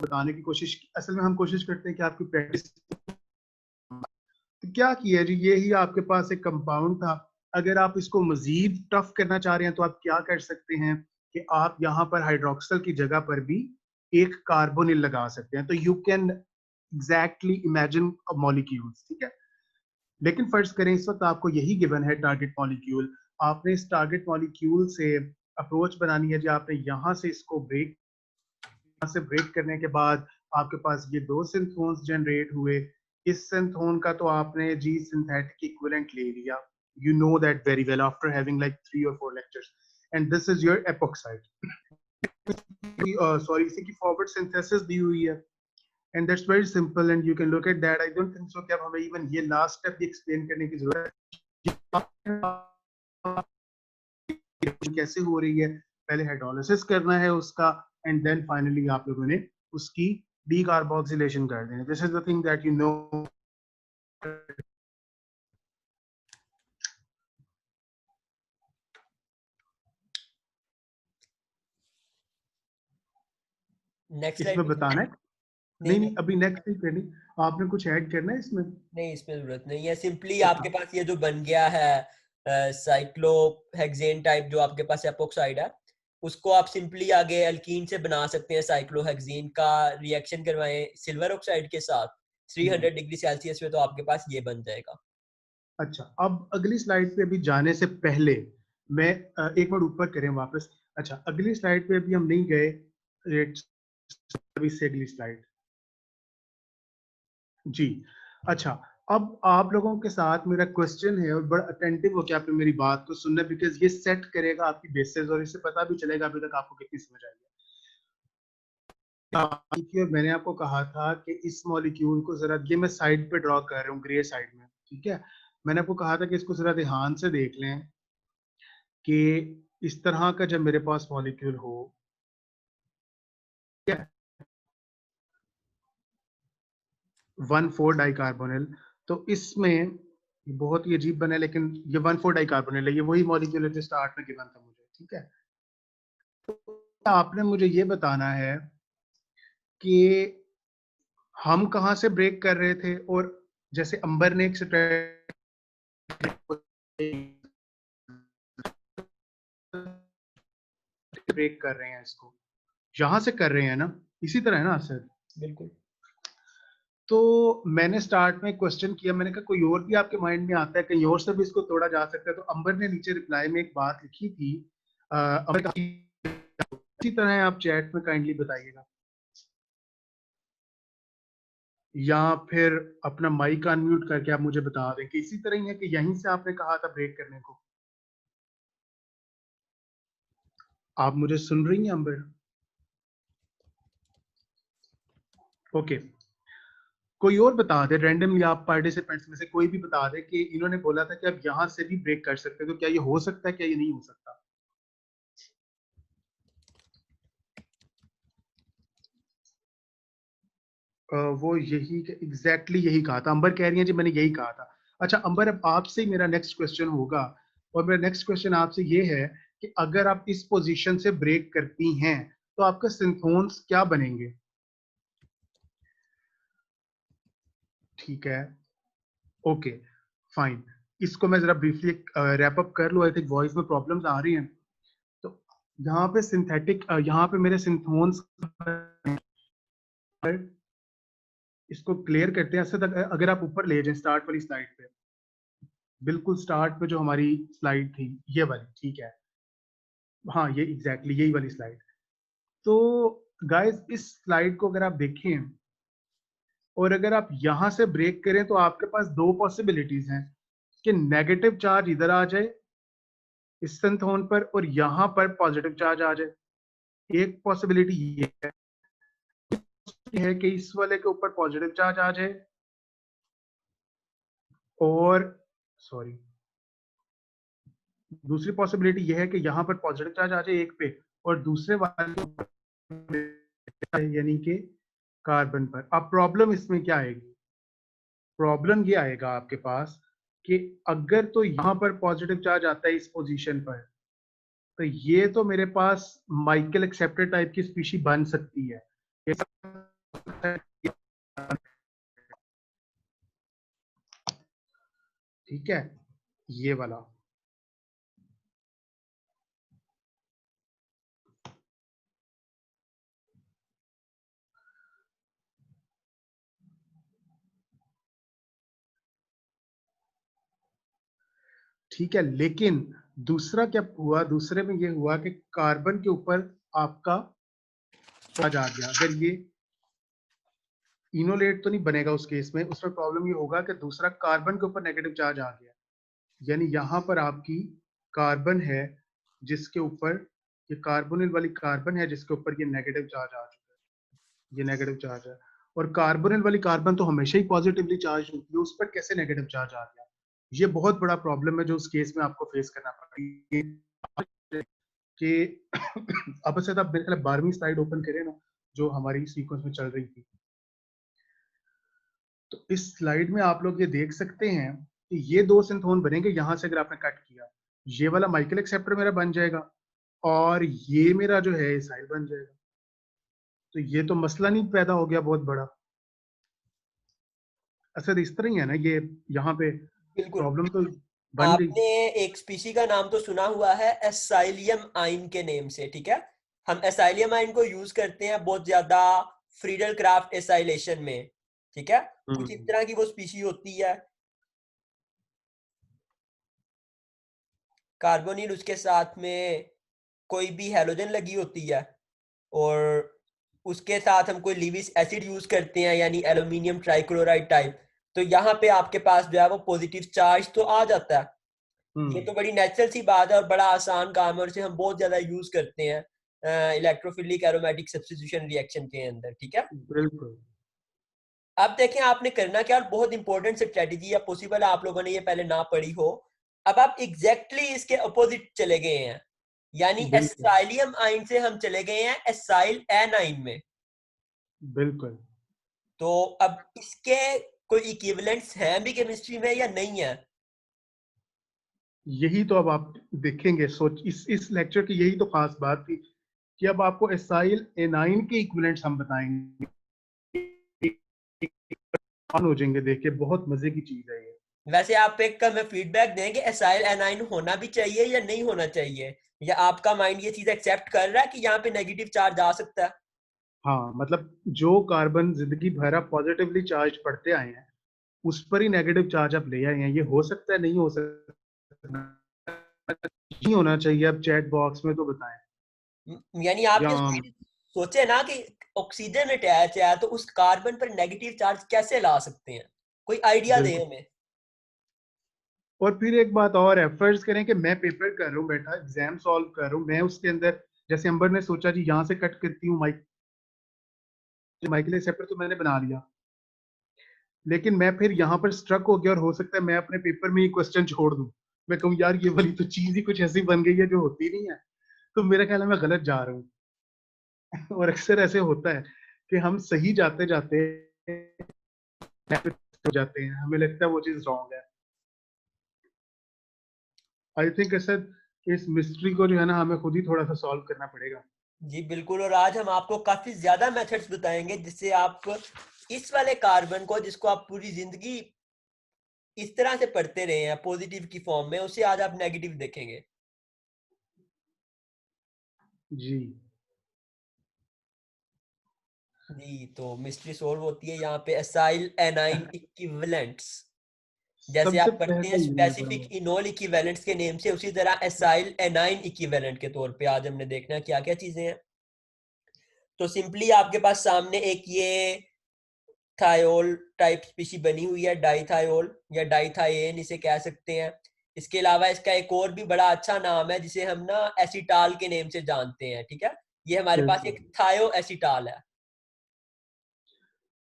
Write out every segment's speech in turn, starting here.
बताने की कोशिश, असल में हम कोशिश करते हैं कि आपकी प्रैक्टिस। तो क्या किया जी, ये ही आपके पास एक कंपाउंड था। अगर आप इसको मजीद टफ करना चाह रहे हैं तो आप क्या कर सकते हैं कि आप यहाँ पर हाइड्रोक्सल की जगह पर भी एक कार्बोनिल लगा सकते हैं। तो you can exactly imagine molecules, ठीक है। लेकिन फर्ज करें इस वक्त आपको यही गिवन है टारगेट मॉलिक्यूल, आपने इस टारगेट मॉलिक्यूल से अप्रोच बनानी है जी। आपने यहाँ से इसको ब्रेक, यहाँ से ब्रेक करने के बाद आपके पास ये दो सिंथोन्स जनरेट हुए। इस सिंथोन का तो आपने जी सिंथेटिक इक्विवेलेंट ले लिया, you know that very well after having like 3 or 4 lectures, and this is your epoxide. Sorry, इसी की forward synthesis दी हुई है, and that's very simple and you can look at that. I don't think so कि अब हमें even ये last step भी explain करने की जरूरत है कैसे हो रही है। पहले हाइड्रोलिसिस करना है उसका, and then finally आप लोगों ने उसकी decarboxylation कर देना। This is the thing that you know. Next इसमें स्लाइड बताना है, नहीं अभी नेक्स्ट ही करनी, आपने कुछ ऐड करना है इसमें? नहीं, इसमें जरूरत नहीं है। सिंपली आपके पास ये जो बन गया है साइक्लोहेक्सेन टाइप, जो आपके पास एपोक्साइड है, उसको आप सिंपली आगे अल्कीन से बना सकते हैं। साइक्लोहेक्सेन का रिएक्शन करवाएं सिल्वर ऑक्साइड के साथ 300 डिग्री सेल्सियस में, तो आपके पास ये बन जाएगा। अच्छा, अब अगली स्लाइड पे अभी जाने से पहले मैं एक बार ऊपर करें वापस। अच्छा, अगली स्लाइड पे अभी हम नहीं गए, अभी से अगली स्लाइड जी। अच्छा, अब आप लोगों के साथ मेरा क्वेश्चन है और बड़ा अटेंटिव हो के आपने मेरी बात को सुनना, बिकॉज ये सेट करेगा आपकी बेसिस और इससे पता भी चलेगा अभी तक आपको कितनी समझ आई है। और मैंने आपको कहा था कि इस मॉलिक्यूल को जरा, ये मैं साइड पे ड्रॉ कर रहा हूँ ग्रे साइड में, ठीक है। मैंने आपको कहा था कि इसको जरा ध्यान से देख लें कि इस तरह का जब मेरे पास मॉलिक्यूल हो, क्या 1,4 डाइकार्बोनिल, तो इसमें बहुत ही अजीब बना है, लेकिन ये 1,4 डाइकार्बोनिल है, ये वही मॉलिक्यूल है जो स्टार्ट में गिवन था मुझे, ठीक है। तो आपने मुझे ये बताना है कि हम कहाँ से ब्रेक कर रहे थे, और जैसे अंबर ने एक ब्रेक कर रहे हैं, इसको यहां से कर रहे हैं ना, इसी तरह है ना सर? बिल्कुल। तो मैंने स्टार्ट में क्वेश्चन किया, मैंने कहा कोई और भी आपके माइंड में आता है, कहीं और से भी इसको तोड़ा जा सकता है। तो अंबर ने नीचे रिप्लाई में एक बात लिखी थी, इसी तरह आप चैट में काइंडली बताइएगा, या फिर अपना माइक अनम्यूट करके आप मुझे बता दें कि इसी तरह ही है कि यहीं से आपने कहा था ब्रेक करने को। आप मुझे सुन रही हैं अंबर? ओके, कोई और बता दे रैंडमली, आप पार्टिसिपेंट्स में से कोई भी बता दे कि इन्होंने बोला था कि आप यहां से भी ब्रेक कर सकते हैं, तो क्या ये हो सकता है, क्या ये नहीं हो सकता? वो यही एग्जैक्टली यही कहा था, अंबर कह रही है जी मैंने यही कहा था। अच्छा अंबर, अब आपसे मेरा नेक्स्ट क्वेश्चन होगा, और मेरा नेक्स्ट क्वेश्चन आपसे ये है कि अगर आप इस पोजीशन से ब्रेक करती हैं तो आपका सिंथोन्स क्या बनेंगे? ठीक है, ओके फाइन, इसको मैं जरा ब्रीफली रैप अप कर लूं, आई थिंक वॉइस में प्रॉब्लम्स आ रही हैं। तो यहाँ पे सिंथेटिक, यहाँ पे मेरे सिंथोन्स, इसको क्लियर करते हैं ऐसे तक। अगर आप ऊपर ले जाएं स्टार्ट वाली स्लाइड पे, बिल्कुल स्टार्ट पे जो हमारी स्लाइड थी ये वाली, ठीक है, हाँ ये एग्जैक्टली यही वाली स्लाइड। तो गाइस इस स्लाइड को अगर आप देखें और अगर आप यहां से ब्रेक करें तो आपके पास दो पॉसिबिलिटीज हैं कि नेगेटिव चार्ज इधर आ जाए इस सिंथोन पर और यहां पर पॉजिटिव चार्ज आ जाए। एक पॉसिबिलिटी ये है कि इस वाले के ऊपर पॉजिटिव चार्ज आ जाए, और सॉरी दूसरी पॉसिबिलिटी यह है कि यहाँ पर पॉजिटिव चार्ज आ जाए एक पे और दूसरे वाले यानी कि कार्बन पर। अब प्रॉब्लम इसमें क्या आएगी? प्रॉब्लम ये आएगा आपके पास कि अगर तो यहाँ पर पॉजिटिव चार्ज आता है इस पोजीशन पर, तो ये तो मेरे पास माइकल एक्सेप्टर टाइप की स्पीशी बन सकती है। ठीक है, ये वाला। ठीक है, लेकिन दूसरा क्या हुआ, दूसरे में ये हुआ कि कार्बन के ऊपर आपका चार्ज आ गया। अगर ये इनोलेट तो नहीं बनेगा उस केस में, उसमें प्रॉब्लम ये होगा कि दूसरा कार्बन के ऊपर नेगेटिव चार्ज आ गया, यानी यहाँ पर आपकी कार्बन है जिसके ऊपर, ये कार्बोनिल वाली कार्बन है जिसके ऊपर ये नेगेटिव चार्ज आ चुका है, ये नेगेटिव चार्ज है। और कार्बोनिल वाली कार्बन तो हमेशा ही पॉजिटिवली चार्ज होती है, उस पर कैसे नेगेटिव चार्ज आ गया? ये बहुत बड़ा प्रॉब्लम है जो उस केस में आपको फेस करना पड़ेगा। कि अब से आप 12वीं स्लाइड ओपन करें ना, जो हमारी सीक्वेंस में चल रही थी, तो इस स्लाइड में आप लोग ये देख सकते हैं कि ये दो सिंथोन बनेंगे यहां से। अगर आपने कट किया, ये वाला माइकल एक्सेप्टर मेरा बन जाएगा और ये मेरा जो है इसाइल बन जाएगा। तो ये तो मसला नहीं पैदा हो गया बहुत बड़ा? असल इस तरह ही है ना ये, यहाँ पे बिल्कुल। प्रॉब्लम तो बन गई। आपने एक स्पीशी का नाम तो सुना हुआ है एसाइलियम आइन के नेम से, ठीक है? हम एसाइलियम आइन को यूज करते हैं बहुत ज्यादा फ्रीडल क्राफ्ट एसाइलेशन में, ठीक है? कुछ इस तरह की वो स्पीशी होती है। कार्बोनिल उसके साथ में कोई भी हैलोजन लगी होती है और उसके साथ हम कोई लिविस एसिड यूज करते हैं, यानी एल्यूमिनियम ट्राइक्लोराइड टाइप। तो यहाँ पे आपके पास जो है वो पॉजिटिव चार्ज तो आ जाता है। ये तो बड़ी नेचुरल सी बात है और बड़ा आसान काम है और इसे हम बहुत ज्यादा यूज करते हैं इलेक्ट्रोफिलिक एरोमेटिक सब्स्टिट्यूशन रिएक्शन के अंदर, ठीक है? बिल्कुल। अब देखें आपने करना क्या, और बहुत इंपॉर्टेंट स्ट्रेटेजी है, पॉसिबल है आप लोगों ने ये पहले ना पढ़ी हो। अब आप एग्जैक्टली इसके अपोजिट चले गए हैं, यानी बिल्कुल। एसाइलियम आइन से हम चले गए हैं एसाइल एनाइन में। बिल्कुल। तो अब इसके कोई इक्विवेलेंट्स हैं भी केमिस्ट्री में या नहीं है? यही तो अब आप देखेंगे, सोच इस लेक्चर की यही तो खास बात थी कि अब आपको एसाइल एनाइन के इक्विवेलेंट्स हम बताएंगे। हो जाएंगे देख के, बहुत मजे की चीज है ये। वैसे आप एक का मैं फीडबैक दें कि एसाइल एनाइन होना भी चाहिए या नहीं होना चाहिए, या आपका माइंड ये चीज एक्सेप्ट कर रहा है कि यहाँ पे नेगेटिव चार्ज आ सकता है? हाँ, मतलब जो कार्बन जिंदगी भर आप पॉजिटिवली चार्ज पढ़ते आए हैं, उस पर ही नेगेटिव चार्ज आप ले आए हैं, ये हो सकता है? नहीं हो सकता, नहीं होना चाहिए। अब चैट बॉक्स में तो बताएं। यानी आप या ये सोचे ना कि ऑक्सीजन अटैच है तो उस कार्बन पर नेगेटिव चार्ज कैसे ला सकते हैं, कोई आइडिया दे बिल्कुल। हमें। और फिर एक बात और है, फर्ज करें कि मैं पेपर कर रहा हूँ, बैठा एग्जाम सॉल्व कर रहा हूँ, मैं उसके अंदर जैसे अंबर ने सोचा जी यहाँ से कट करती हूँ माइकल एक्सेप्टर तो मैंने बना लिया, लेकिन मैं फिर यहाँ पर स्ट्रक हो गया और हो सकता है मैं अपने पेपर में ये क्वेश्चन छोड़ दूं। मैं कहूँ यार ये वाली तो चीज ही कुछ ऐसी बन गई है जो होती नहीं है। तो मेरा ख्याल है मैं गलत जा रहा हूँ। और अक्सर ऐसे होता है कि हम सही जाते जाते हो जाते हैं, हमें लगता है वो चीज रॉन्ग है। आई थिंक ऐसा, इस मिस्ट्री को जो है ना हमें खुद ही थोड़ा सा सॉल्व करना पड़ेगा। जी बिल्कुल, और आज हम आपको काफी ज्यादा मेथड्स बताएंगे जिससे आप इस वाले कार्बन को, जिसको आप पूरी जिंदगी इस तरह से पढ़ते रहे हैं पॉजिटिव की फॉर्म में, उसे आज आप नेगेटिव देखेंगे। जी। जी, तो मिस्ट्री सोल्व होती है यहाँ पे एसाइल एनाइन इक्विवेलेंट्स। जैसे सबसे आप पढ़ते हैं पहले ये स्पेसिफिक इनोल इक्विवेलेंट्स के नेम से, उसी तरह एसाइल एनाइन इक्विवेलेंट के तौर पे आज हमने देखना है क्या क्या चीजें हैं। तो सिंपली आपके पास सामने एक ये थायोल टाइप स्पीशी बनी हुई है, डाइथायोल या डाइथायेन इसे कह सकते हैं। इसके अलावा इसका एक और भी बड़ा अच्छा नाम है जिसे हम ना एसिटाल के नेम से जानते हैं, ठीक है? ये हमारे पास बिल्कुल। एक थायो एसिटाल है।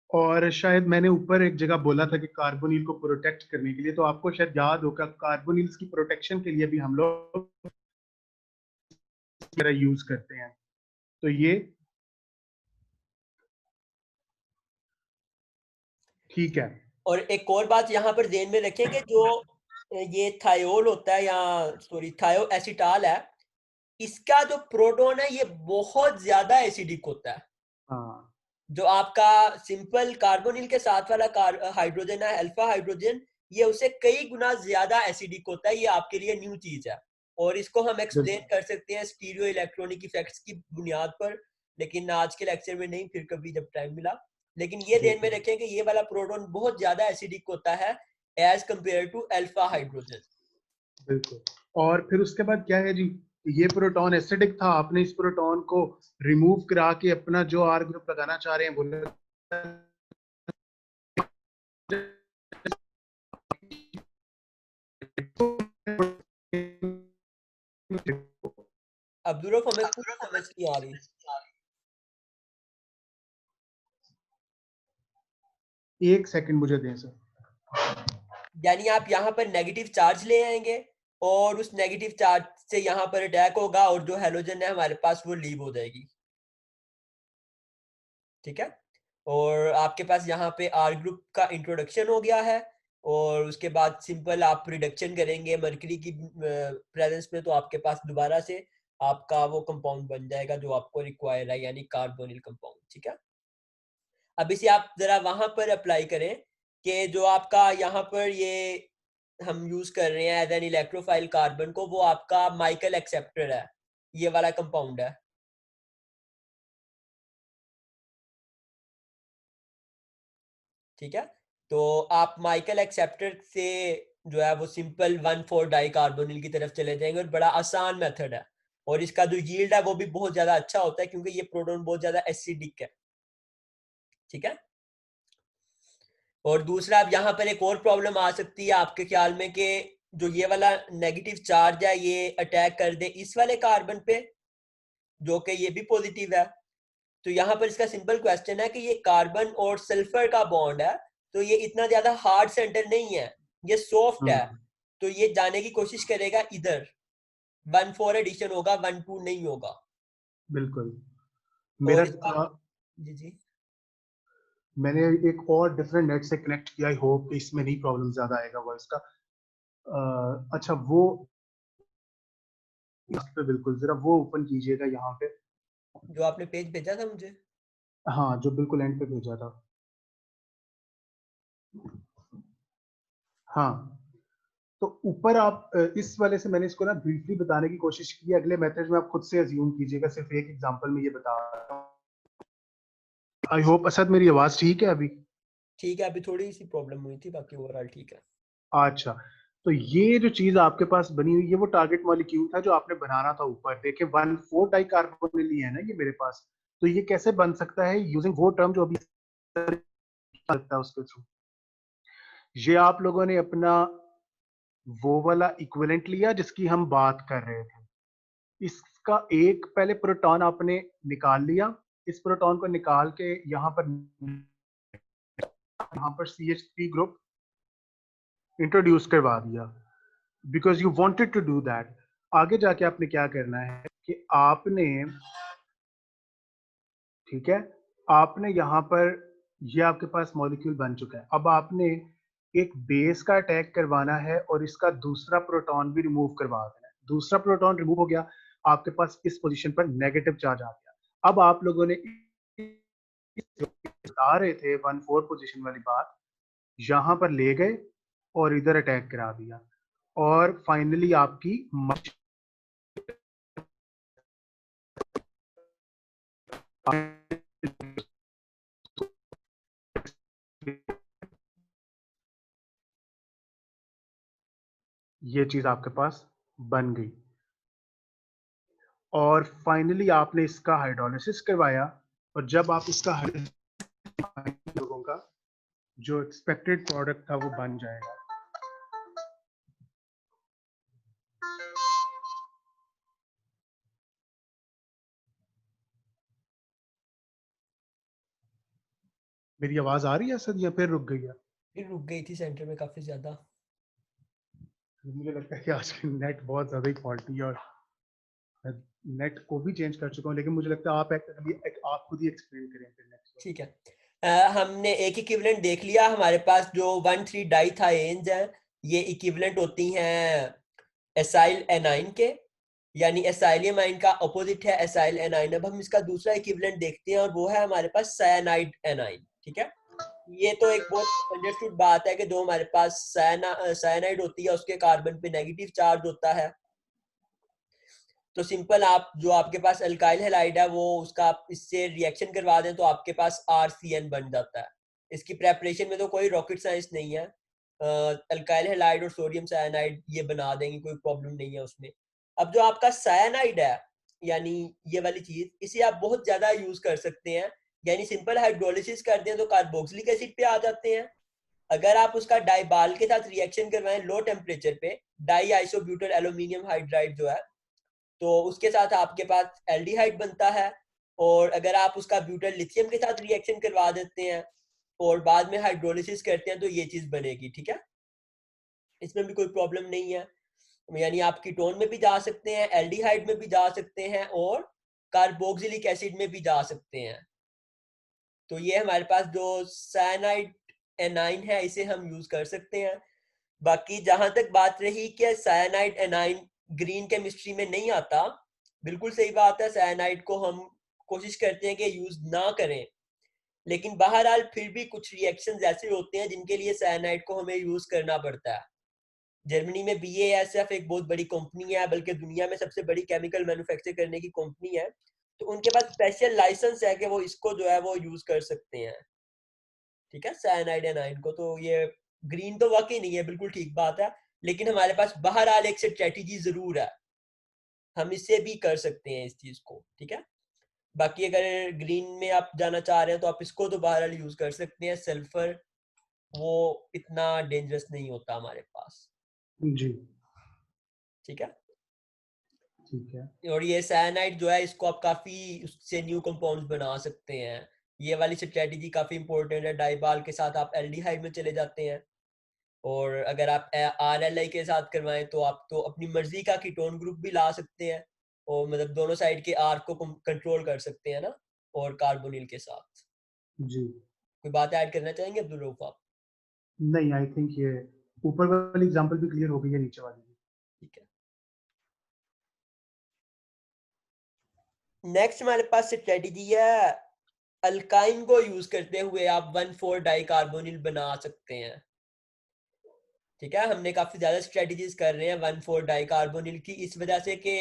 और शायद मैंने ऊपर एक जगह बोला था कि कार्बोनिल को प्रोटेक्ट करने के लिए, तो आपको शायद याद होगा कार्बोनिल्स की प्रोटेक्शन के लिए भी हम लोग यूज करते हैं। तो ये ठीक है। और एक और बात यहाँ पर ध्यान में रखें कि जो ये थायोल होता है, या सॉरी थायो एसिटाल है, इसका जो प्रोटॉन है ये बहुत ज्यादा एसिडिक होता है। हाँ, जो आपका सिंपल कार्बोनिल के साथ वाला हाइड्रोजन है, अल्फा हाइड्रोजन, ये उससे कई गुना ज्यादा एसिडिक होता है। ये आपके लिए न्यू चीज है और इसको हम एक्सप्लेन बिल्कुल कर सकते हैं स्टीरियो इलेक्ट्रॉनिक इफेक्ट्स की बुनियाद पर, लेकिन आज के लेक्चर में नहीं, फिर कभी जब टाइम मिला। लेकिन ये ध्यान में बिल्कुल रखें कि ये वाला प्रोटॉन बहुत ज्यादा एसिडिक होता है as compared to alpha hydrogen. बिल्कुल। और फिर उसके बाद क्या है जी, ये प्रोटॉन एसिडिक था, आपने इस प्रोटॉन को रिमूव करा के अपना जो आर ग्रुप लगाना चाह रहे हैं वो अब्दुल हमें कुछ समझ नहीं आ रही। एक सेकंड मुझे दें सर। यानी आप यहाँ पर नेगेटिव चार्ज ले आएंगे और उस नेगेटिव चार्ज से यहाँ पर अटैक होगा और जो हेलोजन है हमारे पास वो लीव हो जाएगी। ठीक है, और आपके पास यहाँ पे आर ग्रुप का इंट्रोडक्शन हो गया है और उसके बाद सिंपल आप रिडक्शन करेंगे मरकरी की प्रेजेंस में, तो आपके पास दोबारा से आपका वो कंपाउंड बन जाएगा जो आपको रिक्वायर है, यानी कार्बोनिल कंपाउंड। ठीक है, अब इसे आप जरा वहां पर अप्लाई करें कि जो आपका यहाँ पर ये हम यूज कर रहे हैं एज एन इलेक्ट्रोफाइल कार्बन को, वो आपका माइकल एक्सेप्टर है, ये वाला कंपाउंड है। ठीक है, तो आप माइकल एक्सेप्टर से जो है वो सिंपल 1,4 डाई कार्बोनिल की तरफ चले जाएंगे और बड़ा आसान मेथड है और इसका जो यील्ड है वो भी बहुत ज्यादा अच्छा होता है क्योंकि ये प्रोटॉन बहुत ज्यादा एसिडिक है। ठीक है, और दूसरा अब यहाँ पर एक और प्रॉब्लम आ सकती है आपके ख्याल में कि जो ये वाला नेगेटिव चार्ज है ये अटैक कर दे इस वाले कार्बन पे जो कि ये भी पॉजिटिव है। तो यहाँ पर इसका सिंपल क्वेश्चन है कि ये कार्बन और सल्फर का बॉन्ड है, तो ये इतना ज्यादा हार्ड सेंटर नहीं है, ये सॉफ्ट है, तो ये जाने की कोशिश करेगा इधर, 1,4 एडिशन होगा, 1,2 नहीं होगा। बिल्कुल। और मेरा इसका जी जी मैंने एक और डिफरेंट नेट से कनेक्ट किया, आई होप इसमें नहीं प्रॉब्लम ज्यादा आएगा वॉइस का। अच्छा वो इस पे बिल्कुल जरा वो ओपन कीजिएगा यहाँ पे। जो आपने पेज भेजा था मुझे। हाँ जो बिल्कुल एंड पे भेजा था। हाँ, तो ऊपर आप इस वाले से मैंने इसको ना ब्रीफली बताने की कोशिश की, अगले मेथड में आप खुद से अज्यूम कीजिएगा, सिर्फ एक एग्जांपल में ये बता रहा हूँ। आई होप असद मेरी आवाज ठीक है अभी। ठीक है, अभी थोड़ी सी प्रॉब्लम हुई थी, बाकी ओवरऑल ठीक है। अच्छा, तो ये जो चीज आपके पास बनी हुई है वो टारगेट मॉलिक्यूल था जो आपने बनाना था। ऊपर देखे 1,4 डाइकार्बोनिल है ना ये मेरे पास, तो ये कैसे बन सकता है यूजिंग वो टर्म जो अभी लगता है उसके थ्रू। ये आप लोगों ने अपना वो वाला इक्विवेलेंट लिया जिसकी हम बात कर रहे थे, इसका एक पहले प्रोटॉन आपने निकाल लिया, इस प्रोटॉन को निकाल के यहाँ पर CH3 ग्रुप इंट्रोड्यूस करवा दिया because you wanted to do that. आगे जाके आपने क्या करना है कि आपने, ठीक है, आपने यहाँ पर ये आपके पास मॉलिक्यूल बन चुका है, अब आपने एक बेस का अटैक करवाना है और इसका दूसरा प्रोटॉन भी रिमूव करवा देना है। दूसरा प्रोटॉन रिमूव हो गया, आपके पास इस पोजीशन पर नेगेटिव चार्ज आ गया। अब आप लोगों ने बता रहे थे 1,4 पोजीशन वाली बात यहां पर ले गए और इधर अटैक करा दिया और फाइनली आपकी ये चीज आपके पास बन गई और फाइनली आपने इसका हाइड्रोलिसिस करवाया और जब आप इसका लोगों का जो एक्सपेक्टेड प्रोडक्ट था वो बन जाएगा। मेरी आवाज आ रही है सर या फिर रुक गई है? फिर रुक गई थी सेंटर में काफी ज्यादा। मुझे लगता है कि आजकल नेट बहुत ज्यादा ही फॉल्टी है और नेट को भी चेंज कर चुका हूँ, लेकिन मुझे लगता है आप खुद ही एक्सप्लेन करें फिर नेक्स्ट। ठीक है, हमने एक इक्विवेलेंट देख लिया, हमारे पास जो 1,3 डाइथाएन्स हैं ये इक्विवेलेंट होती हैं एसाइल एनाइन के, यानी एसाइलियम आइन का अपोजिट है एसाइल एनाइन। अब हम इसका दूसरा इक्विवेलेंट देखते हैं और वो है हमारे पास साइनाइड एनाइन। ठीक है, ये तो एक बहुत अंडरस्टूड बात है कि जो हमारे पास साइनाइड होती है उसके कार्बन पे नेगेटिव चार्ज होता है। तो सिंपल आप जो आपके पास अल्काइल हैलाइड है वो उसका आप इससे रिएक्शन करवा दें तो आपके पास RCN बन जाता है। इसकी प्रेपरेशन में तो कोई रॉकेट साइंस नहीं है, अल्काइल हैलाइड और सोडियम साइनाइड ये बना देंगे, कोई प्रॉब्लम नहीं है उसमें। अब जो आपका साइनाइड है यानी ये वाली चीज, इसे आप बहुत ज्यादा यूज कर सकते हैं, यानी सिंपल हाइड्रोलिसिस करते हैं तो कार्बोक्सिलिक एसिड पे आ जाते हैं। अगर आप उसका डाइबाल के साथ रिएक्शन करवाएं लो टेम्परेचर पे, डाई आइसोब्यूटल एल्यूमिनियम हाइड्राइड जो है, तो उसके साथ आपके पास एल्डिहाइड बनता है। और अगर आप उसका ब्यूटाइल लिथियम के साथ रिएक्शन करवा देते हैं और बाद में हाइड्रोलिसिस करते हैं तो ये चीज बनेगी। ठीक है, इसमें भी कोई प्रॉब्लम नहीं है, यानी आप कीटोन में भी जा सकते हैं, एल्डिहाइड में भी जा सकते हैं और कार्बोक्सिलिक एसिड में भी जा सकते हैं। तो ये हमारे पास जो साइनाइड एनाइन है इसे हम यूज कर सकते हैं। बाकी जहां तक बात रही कि साइनाइड एनाइन ग्रीन केमिस्ट्री में नहीं आता, बिल्कुल सही बात है, साइनाइड को हम कोशिश करते हैं कि यूज ना करें, लेकिन बहरहाल फिर भी कुछ रिएक्शंस ऐसे होते हैं जिनके लिए साइनाइड को हमें यूज करना पड़ता है। जर्मनी में BASF एक बहुत बड़ी कंपनी है, बल्कि दुनिया में सबसे बड़ी केमिकल मैन्युफैक्चर करने की कंपनी है, तो उनके पास स्पेशल लाइसेंस है कि वो इसको जो है वो यूज कर सकते हैं। ठीक है, साइनाइड एनाइन को, तो ये ग्रीन तो वाकई नहीं है, बिल्कुल ठीक बात है, लेकिन हमारे पास बहरहाल एक स्ट्रेटेजी जरूर है, हम इससे भी कर सकते हैं इस चीज को। ठीक है, बाकी अगर ग्रीन में आप जाना चाह रहे हैं तो आप इसको तो बहरहाल यूज कर सकते हैं, सल्फर वो इतना डेंजरस नहीं होता हमारे पास। जी ठीक है, ठीक है। और ये साइनाइड जो है इसको आप काफी उससे न्यू कंपाउंड्स बना सकते हैं। ये वाली स्ट्रेटेजी काफी इंपॉर्टेंट है, डाइबाल के साथ आप एल्डिहाइड में चले जाते हैं, और अगर आप RLI के साथ करवाएं तो आप तो अपनी मर्जी का कीटोन ग्रुप भी ला सकते हैं, और मतलब दोनों साइड के आर्क को कंट्रोल कर सकते हैं ना, और कार्बोनिल के साथ। जी कोई बात ऐड करना चाहेंगे अब्दुल रऊफ आप? नहीं, आई थिंक ये ऊपर वाली एग्जांपल भी क्लियर हो गई है, नीचे वाली भी। ठीक है, नेक्स्ट हमारे पास स्ट्रेटेजी है, अल्काइन को यूज करते हुए आप 1,4 डाई कार्बोनिल बना सकते हैं। ठीक है, हमने काफी ज्यादा स्ट्रेटेजीज कर रहे हैं 1,4 डाई कार्बोनिल की, इस वजह से कि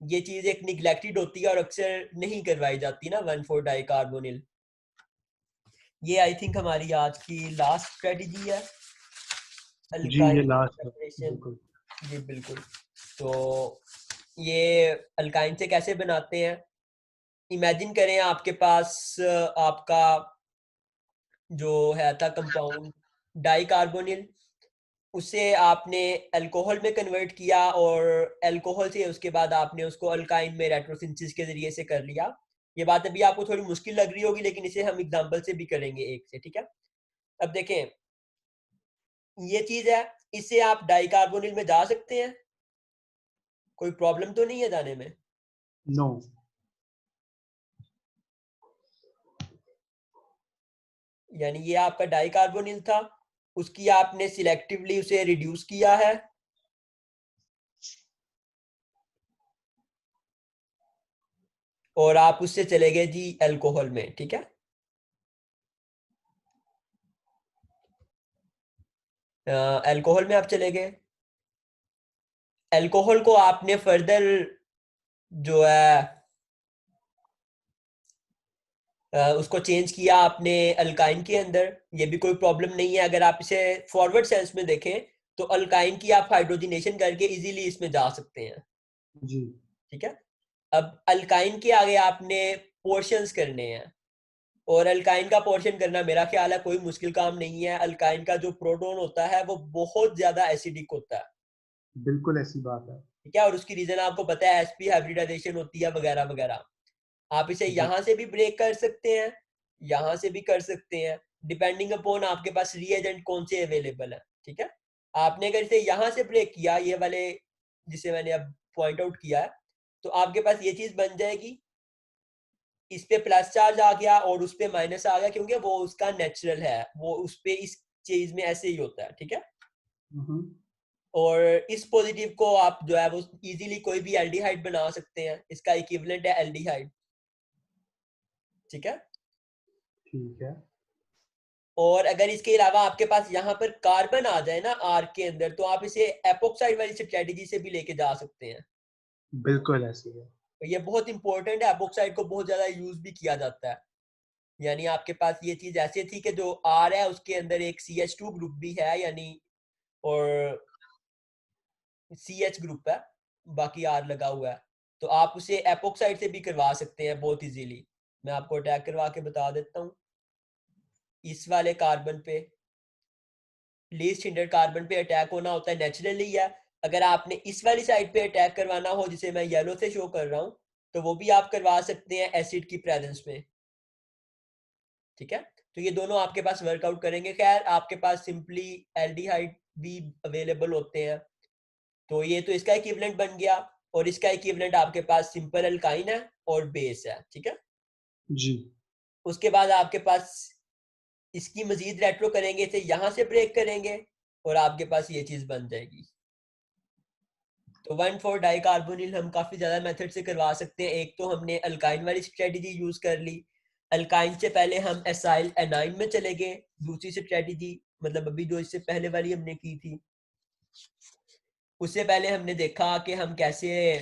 ये चीज एक निग्लेक्टेड होती है और अक्सर नहीं करवाई जाती ना 1,4 डाई कार्बोनिल। ये आई थिंक हमारी आज की लास्ट स्ट्रेटेजी है, जी ये अल्काइन लास्ट है, सेपरेशन। बिल्कुल। जी बिल्कुल। तो ये अल्काइन से कैसे बनाते हैं, इमेजिन करें आपके पास आपका जो है था कंपाउंड डाई कार्बोनिल, उसे आपने अल्कोहल में कन्वर्ट किया और अल्कोहल से उसके बाद आपने उसको अल्काइन में रेट्रोसिंथेसिस के जरिए से कर लिया। ये बात अभी आपको थोड़ी मुश्किल लग रही होगी, लेकिन इसे हम एग्जांपल से भी करेंगे एक से। ठीक है, अब देखें, ये चीज है, इससे आप डाई कार्बोनिल में जा सकते हैं, कोई प्रॉब्लम तो नहीं है जाने में? नो। यानी ये आपका डाई कार्बोनिल था, उसकी आपने सिलेक्टिवली उसे रिड्यूस किया है, और आप उससे चले गए जी अल्कोहल में। ठीक है, अल्कोहल में आप चले गए, अल्कोहल को आपने फर्दर जो है उसको चेंज किया आपने अल्काइन के अंदर, ये भी कोई प्रॉब्लम नहीं है। अगर आप इसे फॉरवर्ड सेंस में देखें तो अल्काइन की आप हाइड्रोजनेशन करके इजीली इसमें जा सकते हैं। जी ठीक है, अब अल्काइन के आगे आपने पोर्शंस करने हैं, और अल्काइन का पोर्शन करना मेरा ख्याल है कोई मुश्किल काम नहीं है। अल्काइन का जो प्रोटॉन होता है वो बहुत ज्यादा एसिडिक होता है। बिल्कुल ऐसी बात है। ठीक है, और उसकी रीजन आपको पता है, sp हाइब्रिडाइजेशन होती है वगैरह वगैरह। आप इसे जी यहाँ से भी ब्रेक कर सकते हैं, यहाँ से भी कर सकते हैं, डिपेंडिंग अपॉन आपके पास रीएजेंट कौन से अवेलेबल है। ठीक है, आपने अगर इसे यहाँ से ब्रेक किया, ये वाले जिसे मैंने अब पॉइंट आउट किया है, तो आपके पास ये चीज बन जाएगी, इस पे प्लस चार्ज आ गया और उस पे माइनस आ गया, क्योंकि वो उसका नेचुरल है, वो उस पे इस चीज में ऐसे ही होता है। ठीक है, हम्म, और इस पॉजिटिव को आप जो है वो इजीली कोई भी एल्डिहाइड बना सकते हैं, इसका इक्विवेलेंट है एल्डिहाइड, ठीक है। ठीक है। और अगर इसके अलावा आपके पास यहाँ पर कार्बन आ जाए ना आर के अंदर, तो आप इसे एपोक्साइड वाली स्ट्रेटेजी से भी लेके जा सकते हैं। बिल्कुल ऐसे ही है। तो ये बहुत इंपॉर्टेंट है, एपोक्साइड को बहुत ज्यादा यूज भी किया जाता है। यानी आपके पास ये चीज ऐसे थी कि जो आर है उसके अंदर एक CH2 ग्रुप भी है, यानी और CH ग्रुप है, बाकी आर लगा हुआ है, तो आप उसे एपोक्साइड से भी करवा सकते हैं बहुत इजीली। मैं आपको अटैक करवा के बता देता हूँ। इस वाले कार्बन पे, लीस्ट हिंडर कार्बन पे अटैक होना होता है नेचुरली है। अगर आपने इस वाली साइड पे अटैक करवाना हो, जिसे मैं येलो से शो कर रहा हूँ, तो वो भी आप करवा सकते हैं एसिड की प्रेजेंस में, ठीक है। तो ये दोनों आपके पास वर्कआउट करेंगे। खैर आपके पास सिंपली एल्डिहाइड भी अवेलेबल होते हैं, तो ये तो इसका इक्विवेलेंट बन गया, और इसका इक्विवेलेंट आपके पास सिंपल अल्काइन है और बेस है, ठीक है। जी। उसके बाद आपके पास इसकी मजीद रेट्रो करेंगे, इसे यहाँ से ब्रेक करेंगे और आपके पास ये चीज बन जाएगी। तो 1,4 डाइकार्बोनिल हम काफी ज्यादा मेथड से करवा सकते हैं। एक तो हमने अल्काइन वाली स्ट्रेटेजी यूज कर ली, अल्काइन से पहले हम एसाइल एनाइन में चले गए, दूसरी स्ट्रेटेजी, मतलब अभी जो इससे पहले वाली हमने की थी, उससे पहले हमने देखा कि हम कैसे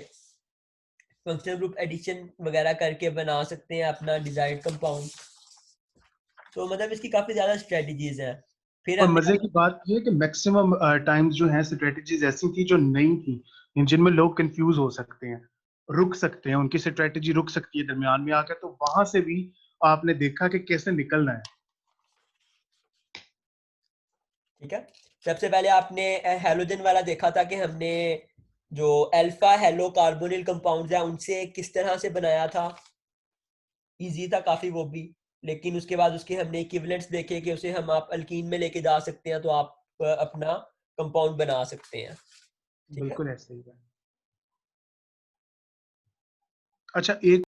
फंक्शनल ग्रुप एडिशन वगैरह करके बना सकते हैं अपना डिजायर्ड कंपाउंड। तो मतलब इसकी काफी ज्यादा स्ट्रेटजीज हैं। फिर और हमने, मजे की बात ये है कि मैक्सिमम टाइम्स जो है स्ट्रेटजीज ऐसी थी जो नई थी, जिनमें लोग कंफ्यूज हो सकते हैं, रुक सकते हैं, उनकी स्ट्रेटजी रुक सकती है दरमियान में आकर, तो वहां से भी आपने देखा कि कैसे निकलना है। ठीक है, सबसे पहले आपने हेलोजन वाला देखा था कि हमने जो अल्फा हेलो कार्बोनिल कंपाउंड्स है उनसे किस तरह से बनाया था, इजी था काफी वो भी। लेकिन उसके बाद उसके हमने इक्विवेलेंट्स देखे कि उसे हम आप अल्कीन में लेके जा सकते हैं, तो आप अपना कंपाउंड बना सकते हैं, ठीक है। बिल्कुल ऐसे ही है। अच्छा, एक